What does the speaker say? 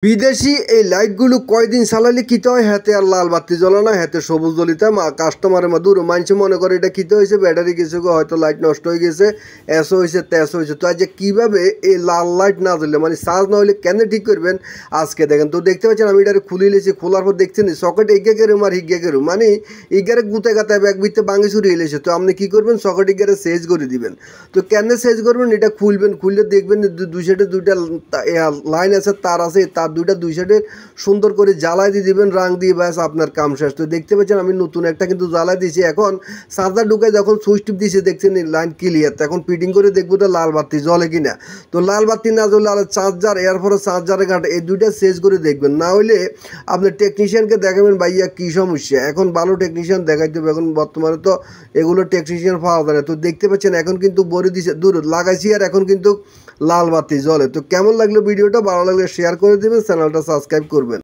বিদেশি এই লাইটগুলো কয়দিন চালালে কিতে হয় হাতে আর লাল বাতি জ্বলে না হাতে সবুজ জ্বলিতে কাস্টমারের মধ্যে মানুষ মনে করে এটা কিতে হয়েছে ব্যাটারি কিছু হয়তো লাইট নষ্ট হয়ে গেছে এসো হয়েছে তেসো হয়েছে তো আজ কীভাবে এই লাল লাইট না জ্বললে মানে চার্জ না হলে কেন ঠিক করবেন আজকে দেখেন তো দেখতে পাচ্ছেন আমি এটা খুলে নিয়েছি খোলার পর দেখছেন সকেট এগিয়ে গেরুম আর হিগিয়ে গেরুম মানে ইগারে গুতে গাতায় ব্যাগ বিতে বাঙি চুরি এলেছে তো আপনি কী করবেন সকেট ইগারে সেজ করে দিবেন তো কেন সেজ করবেন এটা খুলবেন খুললে দেখবেন দুই সাইডে দুইটা লাইন আছে তার আছে তার দুইটা দুই সাইডে সুন্দর করে জ্বালাই দিয়ে দিবেন রাং দিয়ে ব্যাস আপনার কাম শেষ তো দেখতে পাচ্ছেন আমি নতুন একটা কিন্তু জ্বালাই দিয়েছি এখন চার্জার ঢুকায় যখন সুইচ টিপ দিয়েছে দেখছেন লাইন ক্লিয়ার এখন ফিটিং করে দেখবো তো লাল বাতি জ্বলে কিনা তো লাল বাতি না জ্বলে আর চার্জার এরপরে চার্জারের ঘাট এই দুইটা সেজ করে দেখবেন না হলে আপনি টেকনিশিয়ানকে দেখাবেন ভাইয়া কী সমস্যা এখন ভালো টেকনিশিয়ান দেখাইতে হবে এখন বর্তমানে তো এগুলো টেকনিশিয়ান পাওয়া যায় না তো দেখতে পাচ্ছেন এখন কিন্তু বড়ি দিছে দূর লাগাইছি আর এখন কিন্তু লাল বাতি জ্বলে তো কেমন লাগলো ভিডিওটা ভালো লাগলে শেয়ার করে দেবেন চ্যানেলটা সাবস্ক্রাইব করবেন।